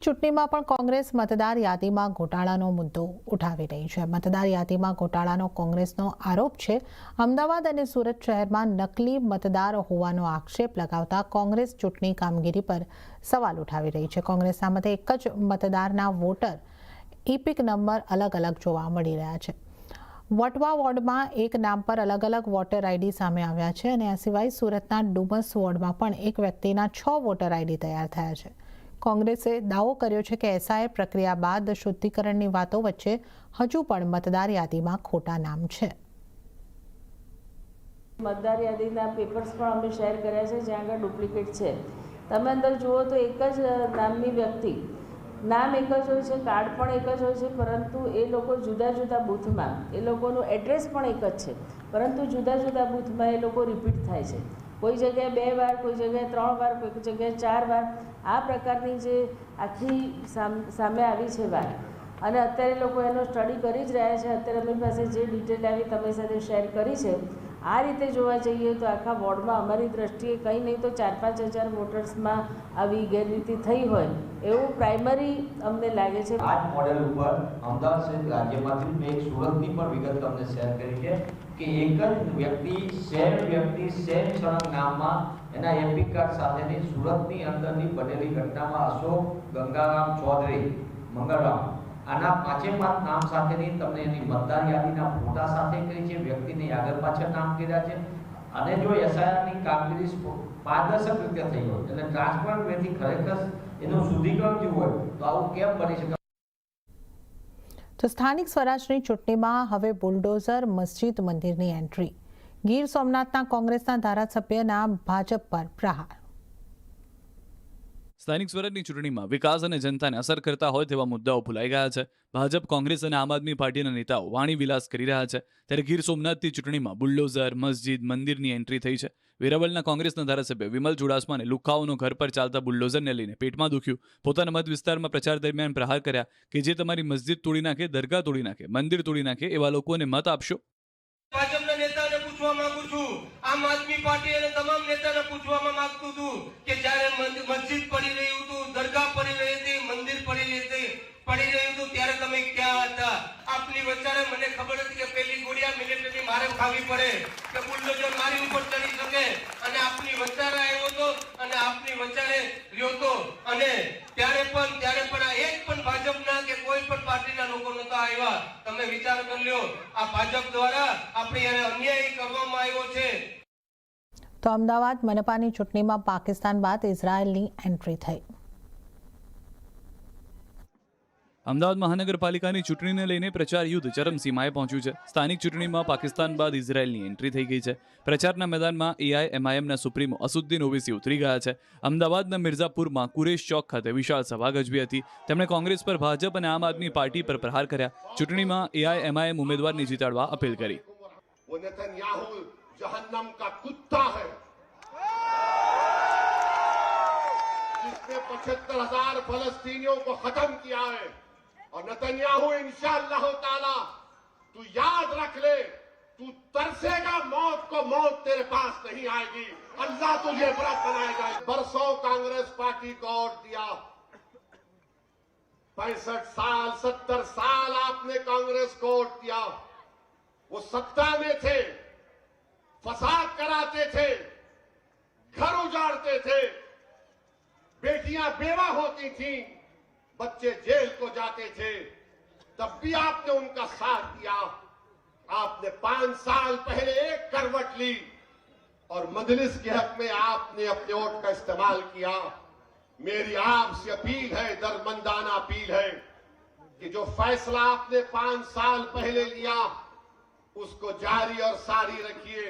ચૂંટણીમાં પણ કોંગ્રેસ મતદાર યાદીમાં ઘોટાળાનો મુદ્દો ઉઠાવી રહી છે। મતદાર યાદીમાં ઘોટાળાનો કોંગ્રેસનો આરોપ છે। અમદાવાદ અને સુરત શહેરમાં નકલી મતદાર હોવાનો આક્ષેપ લગાવતા કોંગ્રેસ ચૂંટણી કામગીરી પર સવાલ ઉઠાવી રહી છે। કોંગ્રેસના મતે એક જ મતદારના વોટર ઇપિક નંબર અલગ અલગ જોવા મળી રહ્યા છે। વટવા વોર્ડમાં એક નામ પર અલગ અલગ વોટર આઈડી સામે આવ્યા છે અને આ સિવાય સુરતના ડુમસ વોર્ડમાં પણ એક વ્યક્તિના 6 વોટર આઈડી તૈયાર થયા છે। કોંગ્રેસે દાવો કર્યો છે કે એસઆઈ પ્રક્રિયા બાદ શુદ્ધિકરણની વાતો વચ્ચે હજુ પણ મતદાર યાદીમાં ખોટા નામ છે। મતદાર યાદીના પેપર્સ પણ અમે શેર કર્યા છે જ્યાં આગળ ડુપ્લિકેટ છે। તમે અંદર જુઓ તો એક જ નામની વ્યક્તિ, નામ એક જ હોય છે, કાર્ડ પણ એક જ હોય છે, પરંતુ એ લોકો જુદા જુદા બૂથમાં, એ લોકોનું એડ્રેસ પણ એક જ છે, પરંતુ જુદા જુદા બૂથમાં એ લોકો રિપીટ થાય છે। કોઈ જગ્યાએ 2 વાર, કોઈ જગ્યાએ 3 વાર, કોઈ જગ્યાએ 4 વાર। આ પ્રકારની જે આખી સામે આવી છે વાત, અને અત્યારે લોકો એનો સ્ટડી કરી જ રહ્યા છે। અત્યારે અમારી પાસે જે ડિટેલ આવી તમારી સાથે શેર કરી છે, આ રીતે જોવા જઈએ તો આખા વોર્ડમાં અમારી દ્રષ્ટિએ કંઈ નહીં તો 4-5 હજાર વોટર્સમાં આવી ગેરરીતિ થઈ હોય એવું પ્રાઇમરી અમને લાગે છે। આ મોડેલ ઉપર અમદાવાદ સહિત રાજ્યમાંથી એક સુરતની પણ વિગત તમને શેર કરી છે કે એક જ વ્યક્તિ સેમ સળંગ નામમાં એના એપિક કાર્ડ સાથેની સુરતની અંદરની બનેલી ઘટનામાં અશોક ગંગારામ ચૌધરી મંગળરામ આના 5 નામ સાથેની તમને એની મતદાર યાદીના ફોટા સાથે કરી છે, વ્યક્તિની આગળ પાછળ નામ કર્યા છે। અને જો એસઆઈઆરની કામગીરી પારદર્શક રીતે થઈ હોય એટલે ટ્રાન્સપરન્ટ વેથી ખરેખર એનું શુદ્ધિકરણ થયું હોય તો આવું કેમ બની શકે? તો સ્થાનિક સ્વરાજની ચૂંટણીમાં હવે બુલડોઝર મસ્જિદ મંદિરની એન્ટ્રી। ગીર સોમનાથના કોંગ્રેસના ધારાસભ્યના ભાજપ પર પ્રહાર। સ્થાનિક સ્વરાજની ચૂંટણીમાં વિકાસ અને જનતાને અસર કરતા હોય તેવા મુદ્દાઓ ભૂલાઈ ગયા છે। ભાજપ, કોંગ્રેસ અને આમ આદમી પાર્ટીના નેતાઓ વાણી વિલાસ કરી રહ્યા છે, ત્યારે ગીર સોમનાથની ચૂંટણીમાં બુલડોઝર મસ્જિદ મંદિરની એન્ટ્રી થઈ છે। વેરાવળના કોંગ્રેસના ધારાસભ્ય વિમલ ચુડાસમાને લુખાઓનો ઘર પર ચાલતા બુલડોઝરને લઈને પેટમાં દુખ્યું, પોતાના મત વિસ્તારમાં પ્રચાર દરમિયાન પ્રહાર કર્યા કે જે તમારી મસ્જિદ તોડી નાખે, દરગાહ તોડી નાખે, મંદિર તોડી નાખે એવા લોકોને મત આપશો? ભાજપના નેતાને પૂછવા માંગુ છું, આમ આદમી પાર્ટી અને તમામ નેતાને પૂછવામાં માંગતું છું કે જ્યારે મસ્જિદ પડી રહ્યું હતું, દરગાહ પડી રહી હતી, મંદિર પડી રહ્યું હતું ત્યારે તમે ક્યાં હતા? આપની વચારે મને ખબર હતી કે પેલી ગોળિયા મિલિટરી મારે ખાવી પડે કે બુલડોઝર મારી ઉપર ચડી શકે, અને આપની વચારે આવ્યો હતો અને આપની વચારે રહ્યો હતો, અને ત્યારે પણ આ એક પણ ભાજપના કે કોઈ પણ પાર્ટીના લોકો નહોતા આવ્યા। તમે વિચાર કરી લ્યો, આ ભાજપ દ્વારા આપણે એને અન્યાય કરવામાં આવ્યો છે। તો અમદાવાદ મનપાની ચૂંટણીમાં પાકિસ્તાન બાદ ઇઝરાયલની એન્ટ્રી થઈ। અમદાવાદ મહાનગરપાલિકાની ચૂંટણીને લઈને પ્રચાર યુદ્ધ ચરમસીમાએ પહોંચ્યું છે। સ્થાનિક ચૂંટણીમાં પાકિસ્તાન બાદ ઇઝરાયલની એન્ટ્રી થઈ ગઈ છે। પ્રચારના મેદાનમાં એઆઈએમઆઈએમના સુપ્રીમો અસુદ્દીન ઓવૈસી ઉતરી ગયા છે। અમદાવાદના મિર્ઝાપુરમાં કુરેશ ચોક ખાતે વિશાળ સભા ગજવી હતી। તેમણે કોંગ્રેસ પર, ભાજપ અને આમ આદમી પાર્ટી પર પ્રહાર કર્યા। ચૂંટણીમાં એઆઈએમઆઈએમ ઉમેદવારની જીતાડવા અપીલ કરી। जिसने 75,000 फलस्तीनियों को खत्म किया है, और नेतन्याहू इंशाअल्लाह ताला तू याद रख ले, तू तरसेगा मौत को, मौत तेरे पास नहीं आएगी, अल्लाह तुझे बड़ा बनाएगा। बरसों कांग्रेस पार्टी को वोट दिया, 65 साल 70 साल आपने कांग्रेस को वोट दिया। वो सत्ता में थे, फसाद कराते थे, घर उजाड़ते थे, बेटियां बेवा होती थी, बच्चे जेल को जाते थे, तब भी आपने उनका साथ दिया। आपने 5 साल पहले एक करवट ली और मजलिस के हक में आपने अपने वोट का इस्तेमाल किया। मेरी आपसे अपील है, दरमंदाना अपील है कि जो फैसला आपने 5 साल पहले लिया उसको जारी और सारी रखिए।